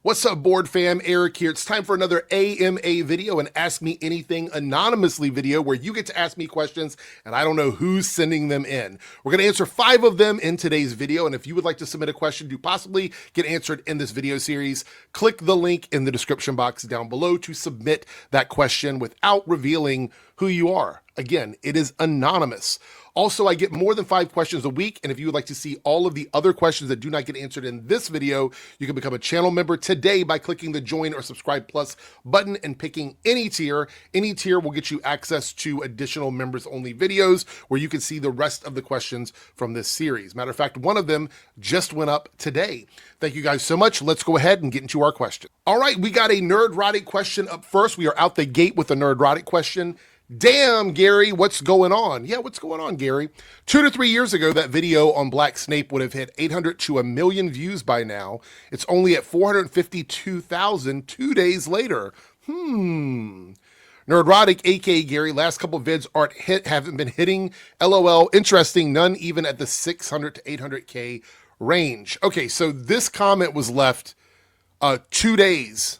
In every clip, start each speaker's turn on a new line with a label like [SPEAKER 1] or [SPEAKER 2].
[SPEAKER 1] What's up, board fam? Eric here. It's time for another AMA video, an Ask Me Anything anonymously video where you get to ask me questions and I don't know who's sending them in. We're going to answer 5 of them in today's video, and if you would like to submit a question to possibly get answered in this video series, click the link in the description box down below to submit that question without revealing who you are. Again, it is anonymous. Also, I get more than 5 questions a week, and if you would like to see all of the other questions that do not get answered in this video, you can become a channel member today by clicking the Join or Subscribe Plus button and picking any tier. Any tier will get you access to additional members-only videos where you can see the rest of the questions from this series. Matter of fact, one of them just went up today. Thank you guys so much. Let's go ahead and get into our question. All right, we got a Nerdrotic question up first. We are out the gate with a Nerdrotic question. Damn, Gary, what's going on? Yeah, what's going on, Gary? 2 to 3 years ago, that video on Black Snape would have hit 800 to 1 million views by now. It's only at 452,000 2 days later. Nerdrotic, aka Gary, last couple of vids haven't been hitting. LOL, interesting, none even at the 600 to 800K range. Okay, so this comment was left 2 days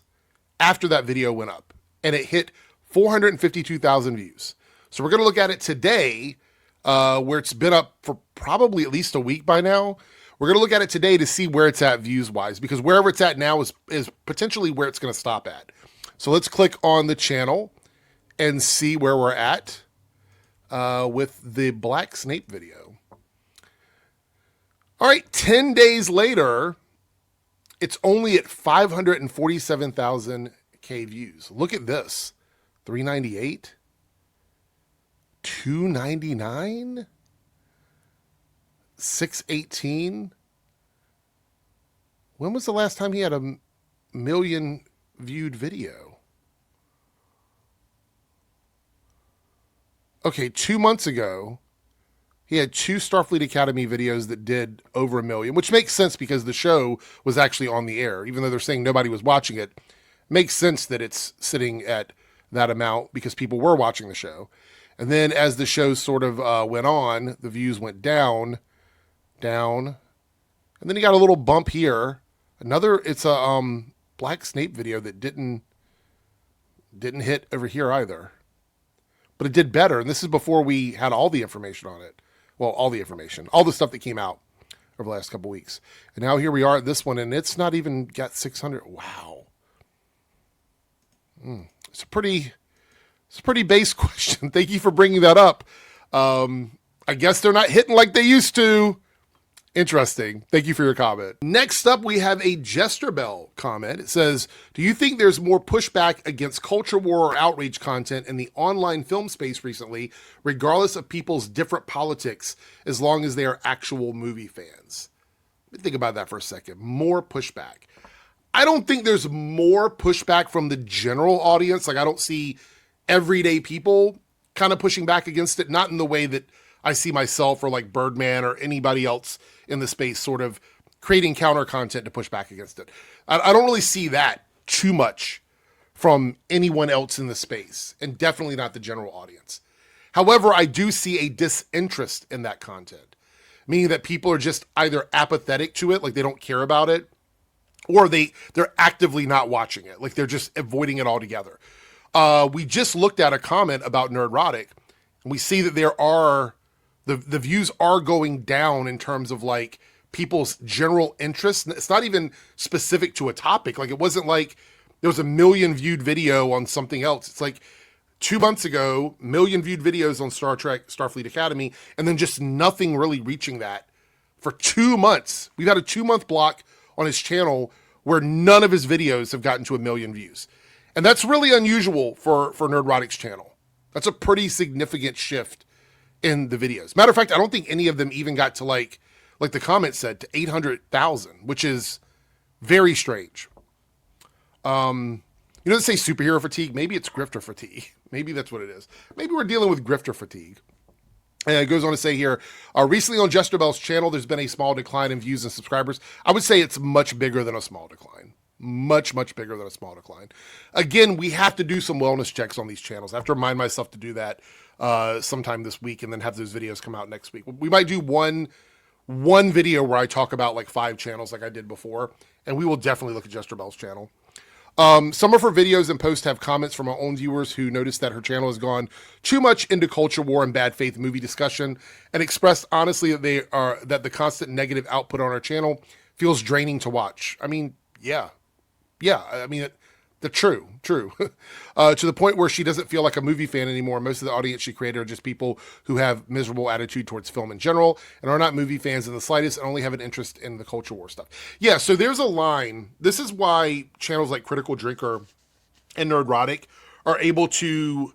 [SPEAKER 1] after that video went up, and it hit 452,000 views. So we're going to look at it today, where it's been up for probably at least a week by now. We're going to look at it today to see where it's at views-wise, because wherever it's at now is potentially where it's going to stop at. So let's click on the channel and see where we're at with the Black Snape video. All right, 10 days later, it's only at 547,000 K views. Look at this. 398, 299, 618. When was the last time he had a million viewed video? Okay, 2 months ago, he had 2 Starfleet Academy videos that did over 1 million, which makes sense because the show was actually on the air. Even though they're saying nobody was watching it, makes sense that it's sitting at that amount because people were watching the show. And then as the show sort of went on, the views went down, and then you got a little bump here. It's a Black Snape video that didn't hit over here either, but it did better. And this is before we had all the information on it. Well, all the information, all the stuff that came out over the last couple weeks. And now here we are at this one, and it's not even got 600. Wow. It's a pretty base question. Thank you for bringing that up. I guess they're not hitting like they used to. Interesting. Thank you for your comment. Next up, we have a Jester Bell comment. It says, do you think there's more pushback against culture war or outrage content in the online film space recently, regardless of people's different politics, as long as they are actual movie fans? Let me think about that for a second. More pushback. I don't think there's more pushback from the general audience. Like, I don't see everyday people kind of pushing back against it. Not in the way that I see myself or like Birdman or anybody else in the space sort of creating counter content to push back against it. I don't really see that too much from anyone else in the space, and definitely not the general audience. However, I do see a disinterest in that content, meaning that people are just either apathetic to it, like they don't care about it, or they're actively not watching it. Like they're just avoiding it altogether. We just looked at a comment about Nerdrotic, and we see that there are, the views are going down in terms of like people's general interest. It's not even specific to a topic. Like it wasn't like there was a 1 million viewed video on something else. It's like 2 months ago, 1 million viewed videos on Star Trek, Starfleet Academy, and then just nothing really reaching that for 2 months. We've had a 2-month block on his channel where none of his videos have gotten to 1 million views. And that's really unusual for Nerdrotic's channel. That's a pretty significant shift in the videos. Matter of fact, I don't think any of them even got to like the comment said, to 800,000, which is very strange. They say superhero fatigue. Maybe it's grifter fatigue. Maybe that's what it is. Maybe we're dealing with grifter fatigue. And it goes on to say here, recently on Jester Bell's channel, there's been a small decline in views and subscribers. I would say it's much bigger than a small decline. Much, much bigger than a small decline. Again, we have to do some wellness checks on these channels. I have to remind myself to do that sometime this week and then have those videos come out next week. We might do one one video where I talk about like 5 channels like I did before, and we will definitely look at Jester Bell's channel. Some of her videos and posts have comments from our own viewers who noticed that her channel has gone too much into culture war and bad faith movie discussion, and expressed honestly that the constant negative output on our channel feels draining to watch. I mean, yeah. I mean, true. To the point where she doesn't feel like a movie fan anymore. Most of the audience she created are just people who have miserable attitude towards film in general and are not movie fans in the slightest and only have an interest in the culture war stuff. Yeah, so there's a line. This is why channels like Critical Drinker and Nerdrotic are able to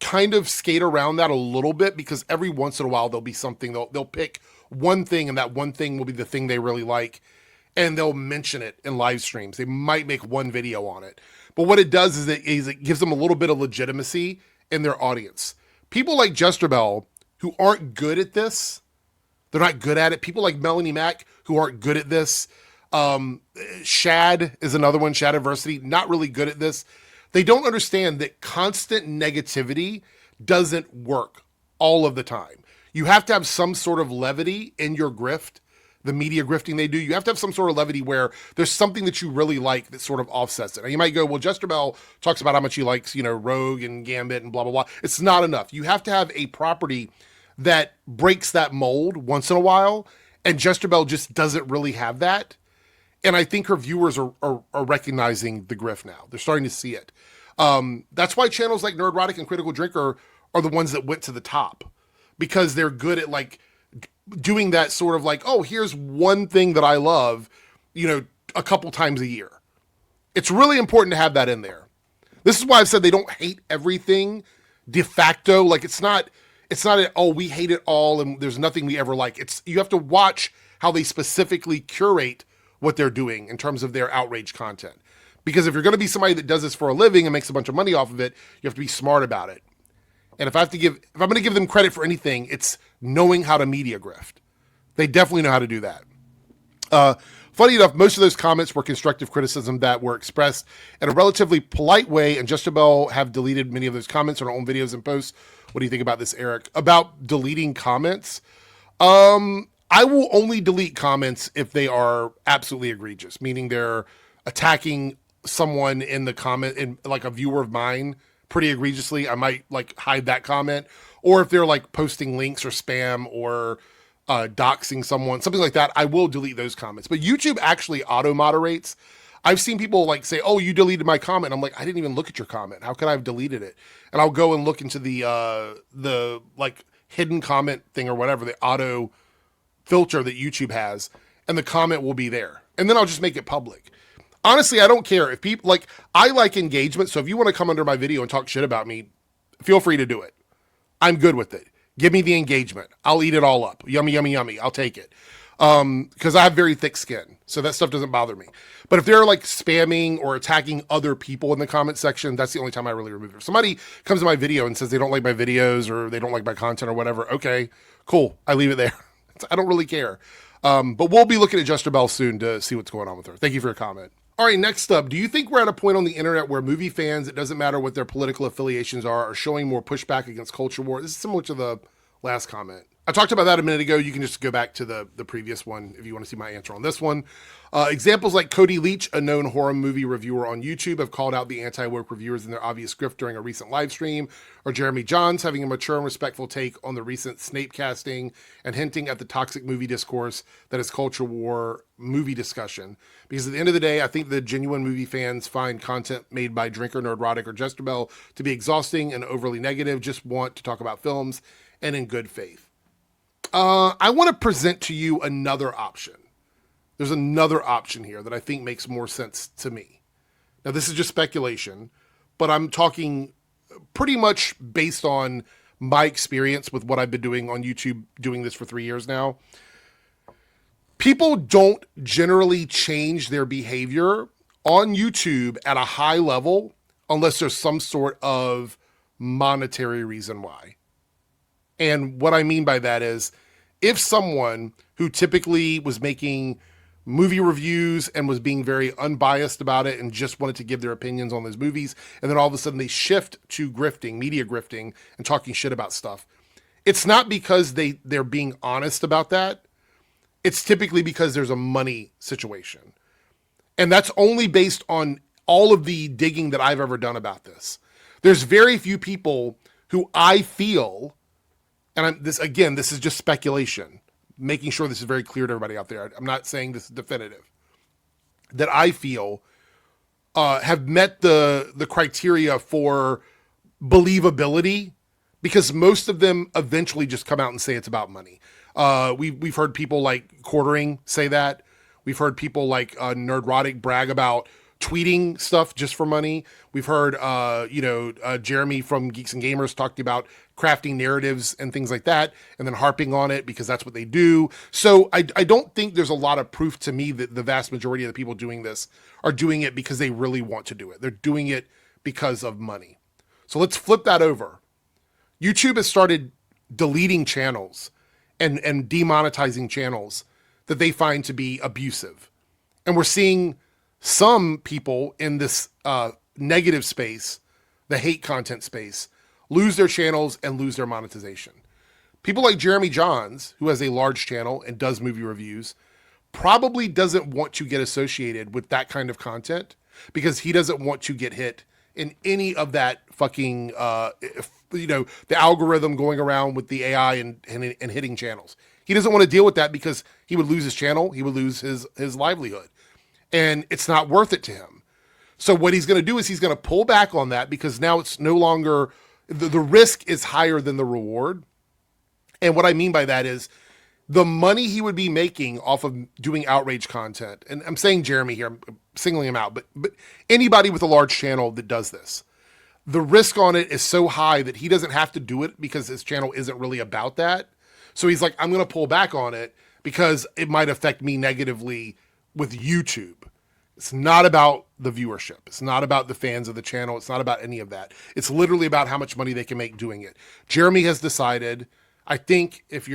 [SPEAKER 1] kind of skate around that a little bit, because every once in a while there'll be something, they'll pick one thing, and that one thing will be the thing they really like, and they'll mention it in live streams. They might make one video on it. But what it does is it gives them a little bit of legitimacy in their audience. People like Jester Bell, who aren't good at this, they're not good at it. People like Melanie Mack, who aren't good at this. Shad is another one, Shad Adversity, not really good at this. They don't understand that constant negativity doesn't work all of the time. You have to have some sort of levity in your grift. The media grifting they do, you have to have some sort of levity where there's something that you really like that sort of offsets it. Now you might go, well, Jester Bell talks about how much he likes, Rogue and Gambit and blah, blah, blah. It's not enough. You have to have a property that breaks that mold once in a while, and Jester Bell just doesn't really have that. And I think her viewers are recognizing the grift now. They're starting to see it. That's why channels like Nerdrotic and Critical Drinker are the ones that went to the top, because they're good at like doing that sort of like, oh, here's one thing that I love, a couple times a year. It's really important to have that in there. This is why I've said they don't hate everything de facto. Like it's not, oh, we hate it all and there's nothing we ever like. You have to watch how they specifically curate what they're doing in terms of their outrage content. Because if you're going to be somebody that does this for a living and makes a bunch of money off of it, you have to be smart about it. And if I'm going to give them credit for anything, it's knowing how to media grift. They definitely know how to do that. Funny enough, most of those comments were constructive criticism that were expressed in a relatively polite way, and Jester Bell have deleted many of those comments on her own videos and posts. What do you think about this, Eric? About deleting comments? I will only delete comments if they are absolutely egregious, meaning they're attacking someone in the comment, in like a viewer of mine, pretty egregiously. I might like hide that comment. Or if they're like posting links or spam or doxing someone, something like that, I will delete those comments. But YouTube actually auto moderates. I've seen people like say, oh, you deleted my comment. I'm like, I didn't even look at your comment. How could I have deleted it? And I'll go and look into the like hidden comment thing or whatever, the auto filter that YouTube has, and the comment will be there. And then I'll just make it public. Honestly, I don't care if people I like engagement. So if you want to come under my video and talk shit about me, feel free to do it. I'm good with it. Give me the engagement. I'll eat it all up. Yummy, yummy, yummy. I'll take it. Because I have very thick skin. So that stuff doesn't bother me. But if they're like spamming or attacking other people in the comment section, that's the only time I really remove it. If somebody comes to my video and says they don't like my videos or they don't like my content or whatever, okay, cool. I leave it there. I don't really care. But we'll be looking at Jester Bell soon to see what's going on with her. Thank you for your comment. All right, next up, do you think we're at a point on the internet where movie fans, it doesn't matter what their political affiliations are showing more pushback against culture war? This is similar to the last comment. I talked about that a minute ago. You can just go back to the previous one if you want to see my answer on this one. Examples like Cody Leach, a known horror movie reviewer on YouTube, have called out the anti-woke reviewers in their obvious grift during a recent live stream, or Jeremy Johns having a mature and respectful take on the recent Snape casting and hinting at the toxic movie discourse that is culture war movie discussion. Because at the end of the day, I think the genuine movie fans find content made by Drinker, Nerdrotic, or Jester Bell to be exhausting and overly negative, just want to talk about films and in good faith. I want to present to you another option. There's another option here that I think makes more sense to me. Now, this is just speculation, but I'm talking pretty much based on my experience with what I've been doing on YouTube, doing this for 3 years now. People don't generally change their behavior on YouTube at a high level unless there's some sort of monetary reason why. And what I mean by that is, if someone who typically was making movie reviews and was being very unbiased about it and just wanted to give their opinions on those movies, and then all of a sudden they shift to grifting, media grifting, and talking shit about stuff, it's not because they're being honest about that. it's typically because there's a money situation. And that's only based on all of the digging that I've ever done about this. There's very few people who I feel, and this is just speculation, making sure this is very clear to everybody out there. I'm not saying this is definitive, that I feel have met the criteria for believability, because most of them eventually just come out and say it's about money. We've heard people like Quartering say that. We've heard people like Nerdrotic brag about tweeting stuff just for money. We've heard, Jeremy from Geeks and Gamers talking about crafting narratives and things like that, and then harping on it because that's what they do. So I don't think there's a lot of proof to me that the vast majority of the people doing this are doing it because they really want to do it. They're doing it because of money. So let's flip that over. YouTube has started deleting channels and demonetizing channels that they find to be abusive. And we're seeing some people in this negative space, the hate content space, lose their channels and lose their monetization. People like Jeremy Johns, who has a large channel and does movie reviews, probably doesn't want to get associated with that kind of content because he doesn't want to get hit in any of that fucking, the algorithm going around with the AI and hitting channels. He doesn't want to deal with that because he would lose his channel. He would lose his livelihood. And it's not worth it to him. So what he's going to do is he's going to pull back on that because now it's no longer, the risk is higher than the reward. And what I mean by that is the money he would be making off of doing outrage content, and I'm saying Jeremy here, I'm singling him out, but anybody with a large channel that does this, the risk on it is so high that he doesn't have to do it because his channel isn't really about that. So he's like, I'm going to pull back on it because it might affect me negatively with YouTube. It's not about the viewership. It's not about the fans of the channel. It's not about any of that. It's literally about how much money they can make doing it. Jeremy has decided, I think if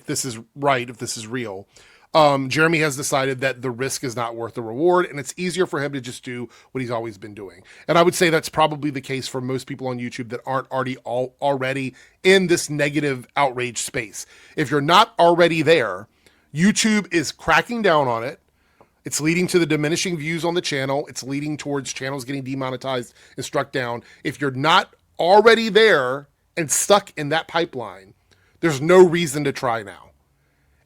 [SPEAKER 1] this is right, if this is real, Jeremy has decided that the risk is not worth the reward, and it's easier for him to just do what he's always been doing. And I would say that's probably the case for most people on YouTube that aren't already in this negative outrage space. If you're not already there, YouTube is cracking down on it. It's leading to the diminishing views on the channel. It's leading towards channels getting demonetized and struck down. If you're not already there and stuck in that pipeline, there's no reason to try now.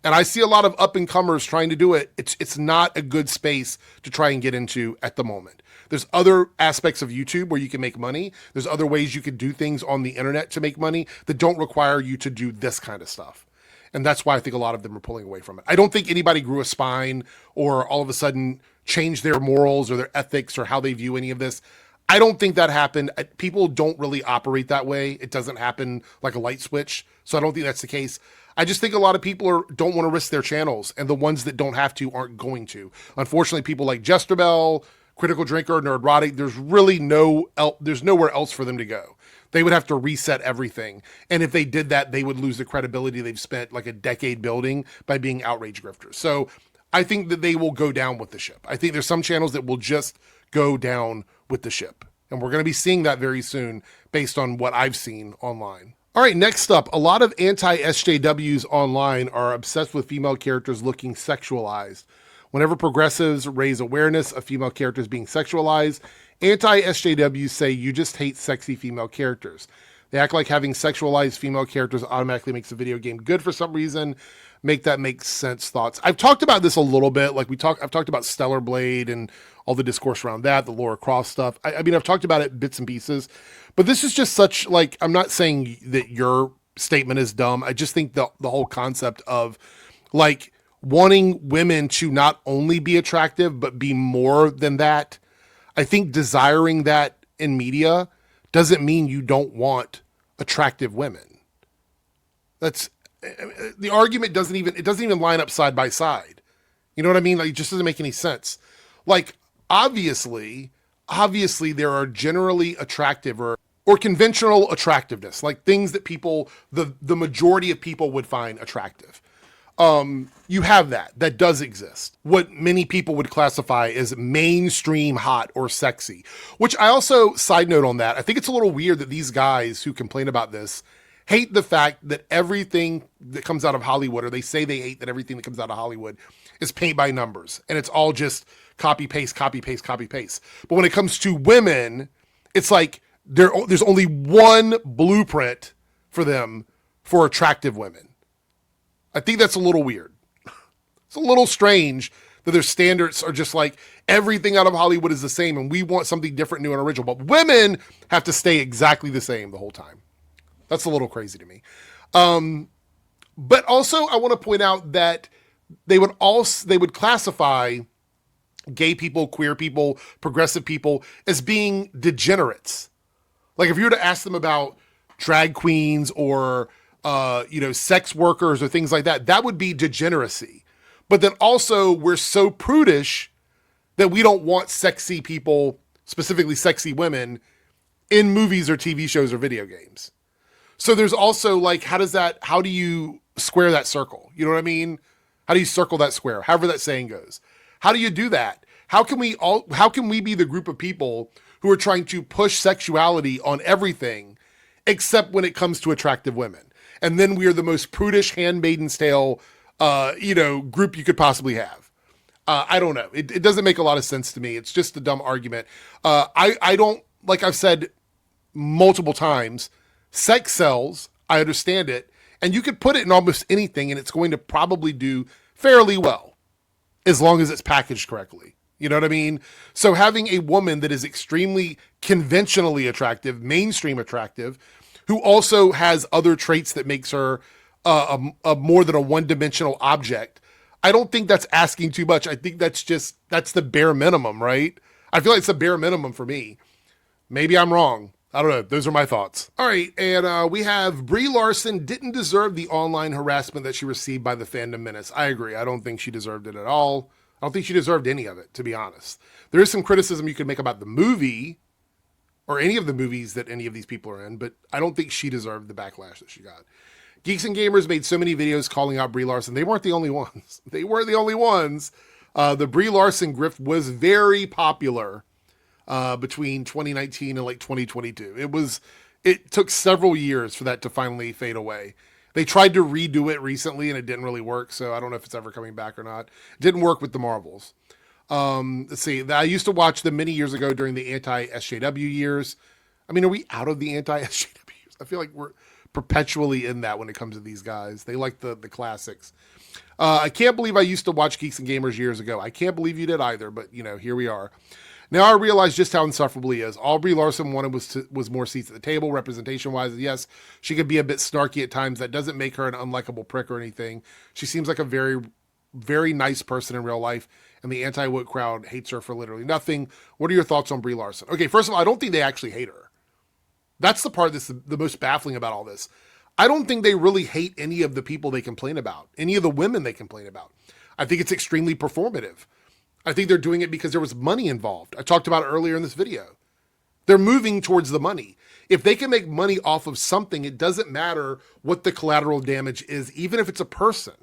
[SPEAKER 1] And I see a lot of up-and-comers trying to do it. It's not a good space to try and get into at the moment. There's other aspects of YouTube where you can make money. There's other ways you could do things on the internet to make money that don't require you to do this kind of stuff. And that's why I think a lot of them are pulling away from it. I don't think anybody grew a spine or all of a sudden changed their morals or their ethics or how they view any of this. I don't think that happened. People don't really operate that way. It doesn't happen like a light switch. So I don't think that's the case. I just think a lot of people don't want to risk their channels, and the ones that don't have to aren't going to. Unfortunately, people like Jester, Critical Drinker, Nerdrotic, there's nowhere else for them to go. They would have to reset everything. And if they did that, they would lose the credibility they've spent like a decade building by being outrage grifters. So I think that they will go down with the ship. I think there's some channels that will just go down with the ship. And we're going to be seeing that very soon based on what I've seen online. All right, next up, a lot of anti-SJWs online are obsessed with female characters looking sexualized. Whenever progressives raise awareness of female characters being sexualized, anti-SJWs say you just hate sexy female characters. They act like having sexualized female characters automatically makes a video game good for some reason. Make that make sense. Thoughts? I've talked about this a little bit. I've talked about Stellar Blade and all the discourse around that, the Laura Croft stuff. I mean, I've talked about it bits and pieces, but this is just such I'm not saying that your statement is dumb. I just think the whole concept of wanting women to not only be attractive, but be more than that. I think desiring that in media doesn't mean you don't want attractive women. That's the argument doesn't even line up side by side. You know what I mean? It just doesn't make any sense. Obviously there are generally attractive or conventional attractiveness, things that the majority of people would find attractive. You have that does exist. What many people would classify as mainstream hot or sexy, which I also, side note on that, I think it's a little weird that these guys who complain about this hate the fact that everything that comes out of Hollywood, or they say they hate that everything that comes out of Hollywood is paint by numbers. And it's all just copy, paste, copy, paste, copy, paste. But when it comes to women, it's like there's only one blueprint for them for attractive women. I think that's a little weird. It's a little strange that their standards are just like everything out of Hollywood is the same and we want something different, new, and original. But women have to stay exactly the same the whole time. That's a little crazy to me. But also I want to point out that they would classify gay people, queer people, progressive people as being degenerates. Like if you were to ask them about drag queens or, sex workers or things like that, that would be degeneracy. But then also we're so prudish that we don't want sexy people, specifically sexy women, in movies or TV shows or video games. So there's also like, how do you square that circle? You know what I mean? How do you circle that square? However that saying goes. How do you do that? How can we be the group of people who are trying to push sexuality on everything except when it comes to attractive women? And then we are the most prudish Handmaid's Tale, group you could possibly have. I don't know. It doesn't make a lot of sense to me. It's just a dumb argument. I don't, like I've said multiple times, sex sells. I understand it. And you could put it in almost anything and it's going to probably do fairly well as long as it's packaged correctly. You know what I mean? So having a woman that is extremely conventionally attractive, mainstream attractive, who also has other traits that makes her a more than a one-dimensional object, I don't think that's asking too much. I think that's the bare minimum, right? I feel like it's the bare minimum for me. Maybe I'm wrong. I don't know. Those are my thoughts. All right. And we have Brie Larson didn't deserve the online harassment that she received by the fandom menace. I agree. I don't think she deserved it at all. I don't think she deserved any of it, to be honest. There is some criticism you could make about the movie or any of the movies that any of these people are in, but I don't think she deserved the backlash that she got. Geeks and Gamers made so many videos calling out Brie Larson. They weren't the only ones. They weren't the only ones. The Brie Larson grift was very popular between 2019 and like 2022. It took several years for that to finally fade away. They tried to redo it recently and it didn't really work. So I don't know if it's ever coming back or not. It didn't work with the Marvels. Let's see. I used to watch them many years ago during the anti-SJW years. I mean, are we out of the anti-SJW years? I feel like we're perpetually in that when it comes to these guys. They like the classics. I can't believe I used to watch Geeks and Gamers years ago. I can't believe you did either, but here we are. Now I realize just how insufferable he is. All Brie Larson wanted was more seats at the table, representation-wise. Yes, she could be a bit snarky at times. That doesn't make her an unlikable prick or anything. She seems like a very, very nice person in real life, and the anti-woke crowd hates her for literally nothing. What are your thoughts on Brie Larson? Okay, first of all, I don't think they actually hate her. That's the part that's the most baffling about all this. I don't think they really hate any of the people they complain about, any of the women they complain about. I think it's extremely performative. I think they're doing it because there was money involved. I talked about it earlier in this video. They're moving towards the money. If they can make money off of something, it doesn't matter what the collateral damage is, even if it's a person.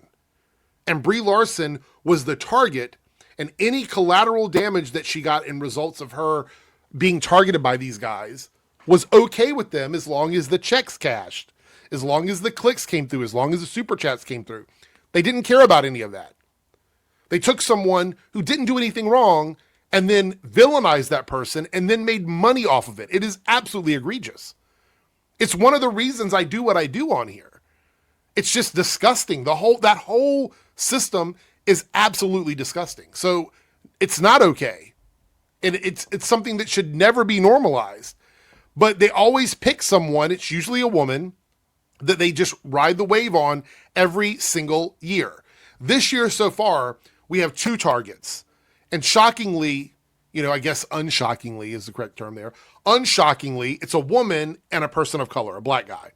[SPEAKER 1] And Brie Larson was the target, and any collateral damage that she got in results of her being targeted by these guys was okay with them as long as the checks cashed, as long as the clicks came through, as long as the super chats came through. They didn't care about any of that. They took someone who didn't do anything wrong and then villainized that person and then made money off of it. It is absolutely egregious. It's one of the reasons I do what I do on here. It's just disgusting. That whole system is absolutely disgusting. So it's not okay. And it's something that should never be normalized. But they always pick someone, it's usually a woman, that they just ride the wave on every single year. This year so far, we have 2 targets. And shockingly, I guess unshockingly is the correct term there. Unshockingly, it's a woman and a person of color, a black guy,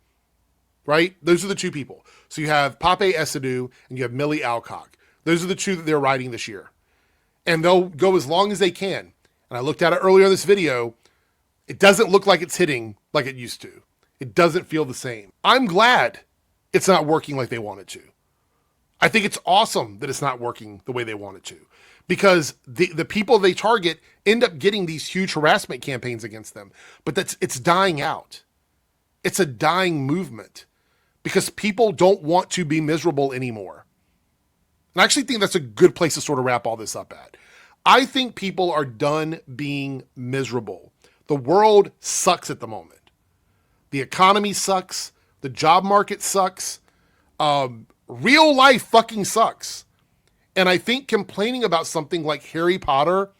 [SPEAKER 1] right? Those are the 2 people. So you have Pape Esadou and you have Millie Alcock. Those are the 2 that they're riding this year. And they'll go as long as they can. And I looked at it earlier in this video. It doesn't look like it's hitting like it used to. It doesn't feel the same. I'm glad it's not working like they want it to. I think it's awesome that it's not working the way they want it to, because the people they target end up getting these huge harassment campaigns against them, but it's dying out. It's a dying movement. because people don't want to be miserable anymore. And I actually think that's a good place to sort of wrap all this up at. I think people are done being miserable. The world sucks at the moment. The economy sucks. The job market sucks. Real life fucking sucks. And I think complaining about something like Harry Potter,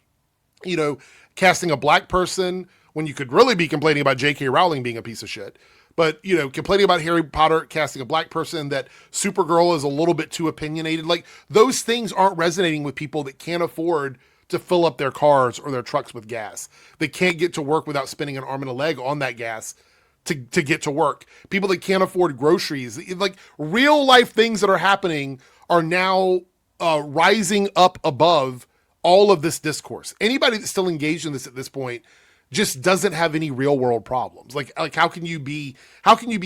[SPEAKER 1] you know, casting a black person when you could really be complaining about J.K. Rowling being a piece of shit. But, you know, complaining about Harry Potter casting a black person, that Supergirl is a little bit too opinionated. Like, those things aren't resonating with people that can't afford to fill up their cars or their trucks with gas. They can't get to work without spending an arm and a leg on that gas to get to work. People that can't afford groceries. Like, real life things that are happening are now rising up above all of this discourse. Anybody that's still engaged in this at this point just doesn't have any real world problems. Like how can you be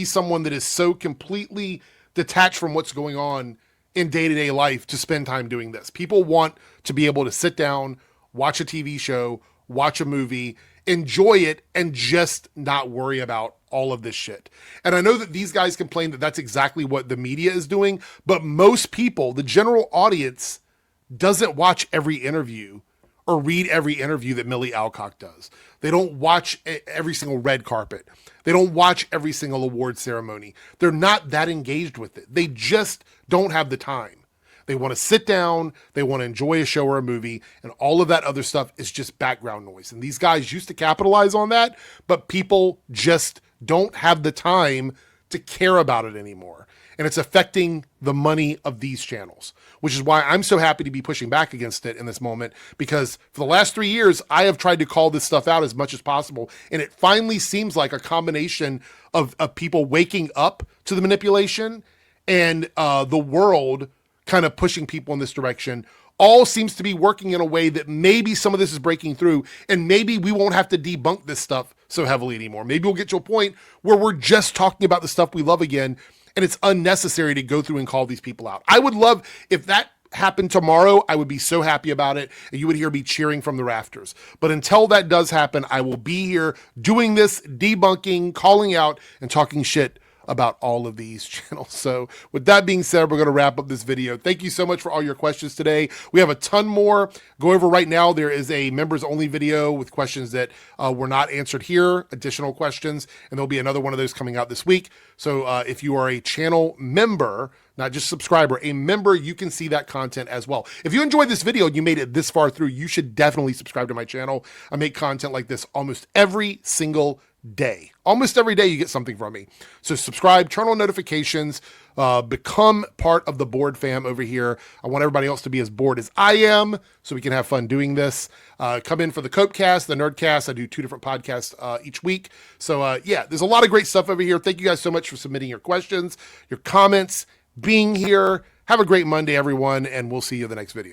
[SPEAKER 1] someone that is so completely detached from what's going on in day-to-day life to spend time doing this? People want to be able to sit down, watch a TV show, watch a movie, enjoy it, and just not worry about all of this shit. And I know that these guys complain that that's exactly what the media is doing, but most people, the general audience, doesn't watch every interview or read every interview that Millie Alcock does. They don't watch every single red carpet. They don't watch every single award ceremony. They're not that engaged with it. They just don't have the time. They want to sit down, they want to enjoy a show or a movie, and all of that other stuff is just background noise. And these guys used to capitalize on that, but people just don't have the time to care about it anymore. And it's affecting the money of these channels, which is why I'm so happy to be pushing back against it in this moment, because for the last 3 years, I have tried to call this stuff out as much as possible. And it finally seems like a combination of people waking up to the manipulation and the world kind of pushing people in this direction. All seems to be working in a way that maybe some of this is breaking through, and maybe we won't have to debunk this stuff so heavily anymore. Maybe we'll get to a point where we're just talking about the stuff we love again, and it's unnecessary to go through and call these people out. I would love if that happened tomorrow. I would be so happy about it, and you would hear me cheering from the rafters. But until that does happen, I will be here doing this, debunking, calling out, and talking shit about all of these channels. So with that being said, we're going to wrap up this video. Thank you so much for all your questions today. We have a ton more. Go over right now. There is a members only video with questions that were not answered here, additional questions, and there'll be another one of those coming out this week. So if you are a channel member, not just subscriber, a member, you can see that content as well. If you enjoyed this video and you made it this far through, you should definitely subscribe to my channel. I make content like this almost every single day. Almost every day you get something from me. So subscribe, turn on notifications, become part of the board fam over here. I want everybody else to be as bored as I am so we can have fun doing this. Come in for the Copecast, the Nerdcast. I do 2 different podcasts each week. So yeah, there's a lot of great stuff over here. Thank you guys so much for submitting your questions, your comments, being here. Have a great Monday, everyone, and we'll see you in the next video.